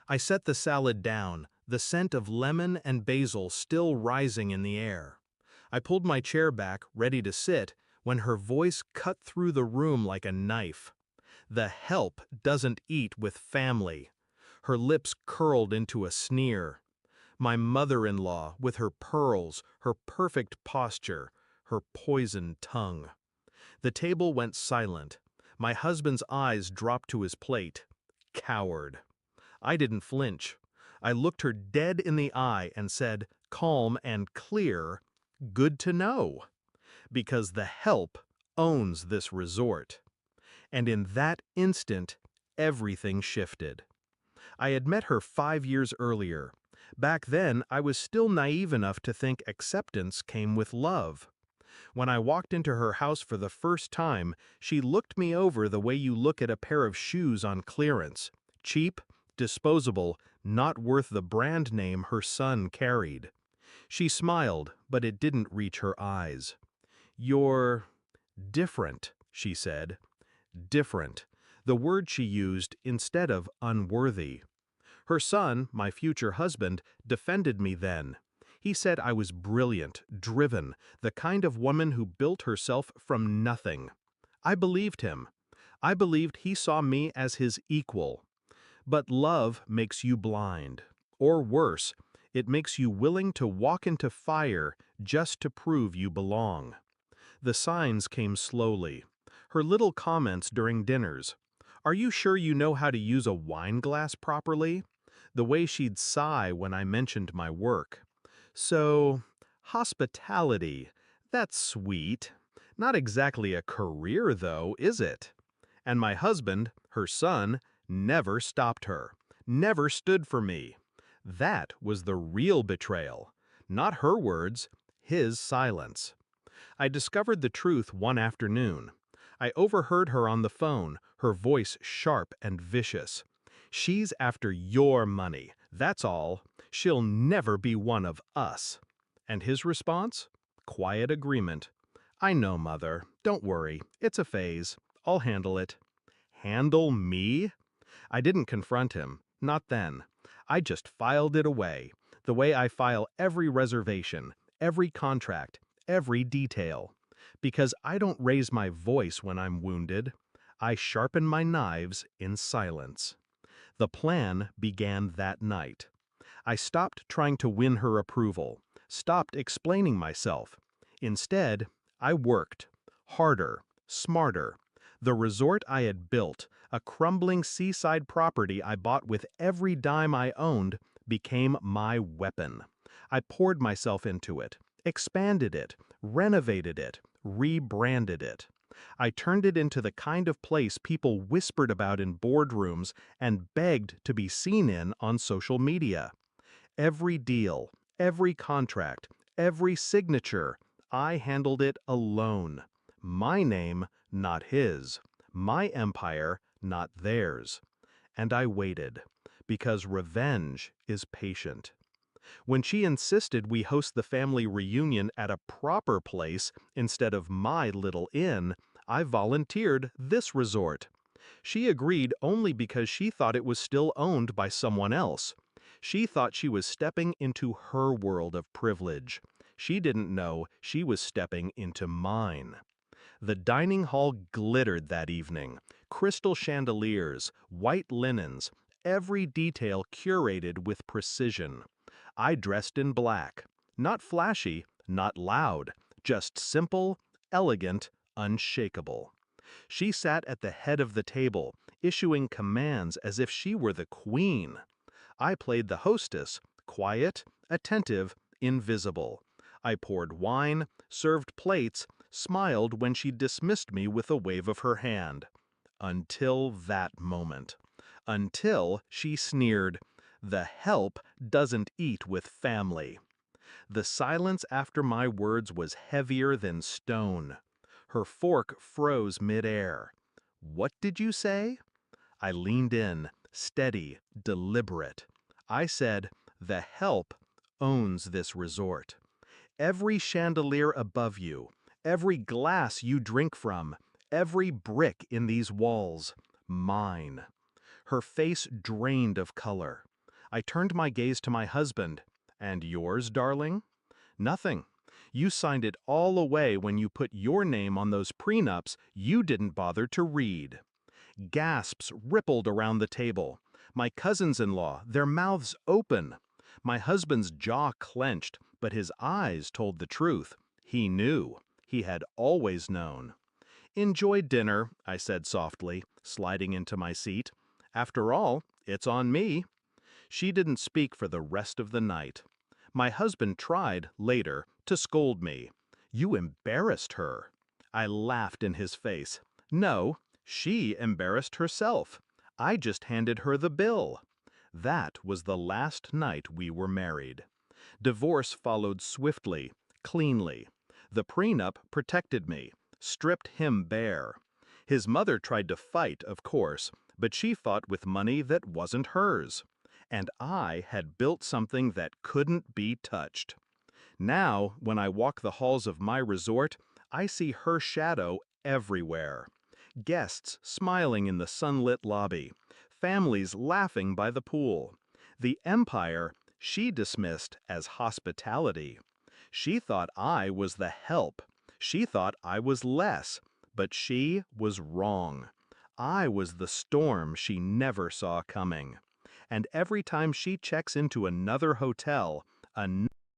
I set the salad down, the scent of lemon and basil still rising in the air. I pulled my chair back, ready to sit, when her voice cut through the room like a knife. The help doesn't eat with family. Her lips curled into a sneer. My mother-in-law, with her pearls, her perfect posture, her poisoned tongue. The table went silent. My husband's eyes dropped to his plate. Coward. I didn't flinch. I looked her dead in the eye and said, calm and clear, "Good to know," because the help owns this resort. And in that instant, everything shifted. I had met her 5 years earlier. Back then, I was still naive enough to think acceptance came with love. When I walked into her house for the first time, she looked me over the way you look at a pair of shoes on clearance. Cheap, disposable, not worth the brand name her son carried. She smiled, but it didn't reach her eyes. "You're different," she said. Different. The word she used instead of unworthy. Her son, my future husband, defended me then. He said I was brilliant, driven, the kind of woman who built herself from nothing. I believed him. I believed he saw me as his equal. But love makes you blind. Or worse, it makes you willing to walk into fire just to prove you belong. The signs came slowly. Her little comments during dinners. "Are you sure you know how to use a wine glass properly?" The way she'd sigh when I mentioned my work. "So, hospitality, that's sweet. Not exactly a career though, is it?" And my husband, her son, never stopped her. Never stood for me. That was the real betrayal. Not her words, his silence. I discovered the truth one afternoon. I overheard her on the phone, her voice sharp and vicious. "She's after your money, that's all. She'll never be one of us." And his response? Quiet agreement. "I know, Mother. Don't worry. It's a phase. I'll handle it." Handle me? I didn't confront him. Not then. I just filed it away, the way I file every reservation, every contract, every detail. Because I don't raise my voice when I'm wounded. I sharpen my knives in silence. The plan began that night. I stopped trying to win her approval, stopped explaining myself. Instead, I worked. Harder, smarter. The resort I had built, a crumbling seaside property I bought with every dime I owned, became my weapon. I poured myself into it, expanded it, renovated it, rebranded it. I turned it into the kind of place people whispered about in boardrooms and begged to be seen in on social media. Every deal, every contract, every signature, I handled it alone. My name, not his. My empire, not theirs. And I waited, because revenge is patient. When she insisted we host the family reunion at a proper place instead of my little inn, I volunteered this resort. She agreed only because she thought it was still owned by someone else. She thought she was stepping into her world of privilege. She didn't know she was stepping into mine. The dining hall glittered that evening. Crystal chandeliers, white linens, every detail curated with precision. I dressed in black. Not flashy, not loud, just simple, elegant, unshakable. She sat at the head of the table, issuing commands as if she were the queen. I played the hostess, quiet, attentive, invisible. I poured wine, served plates, smiled when she dismissed me with a wave of her hand. Until that moment. Until she sneered, "The help doesn't eat with family." The silence after my words was heavier than stone. Her fork froze midair. "What did you say?" I leaned in, steady, deliberate. I said, "The help owns this resort. Every chandelier above you, every glass you drink from, every brick in these walls, mine." Her face drained of color. I turned my gaze to my husband. And yours, darling? Nothing. You signed it all away when you put your name on those prenups you didn't bother to read. Gasps rippled around the table. My cousins-in-law, their mouths open. My husband's jaw clenched, but his eyes told the truth. He knew. He had always known. Enjoy dinner, I said softly, sliding into my seat. After all, it's on me. She didn't speak for the rest of the night. My husband tried, later, to scold me. You embarrassed her. I laughed in his face. No, she embarrassed herself. I just handed her the bill. That was the last night we were married. Divorce followed swiftly, cleanly. The prenup protected me, stripped him bare. His mother tried to fight, of course, but she fought with money that wasn't hers. And I had built something that couldn't be touched. Now, when I walk the halls of my resort, I see her shadow everywhere. Guests smiling in the sunlit lobby, families laughing by the pool. The empire she dismissed as hospitality. She thought I was the help. She thought I was less, but she was wrong. I was the storm she never saw coming. And every time she checks into another hotel,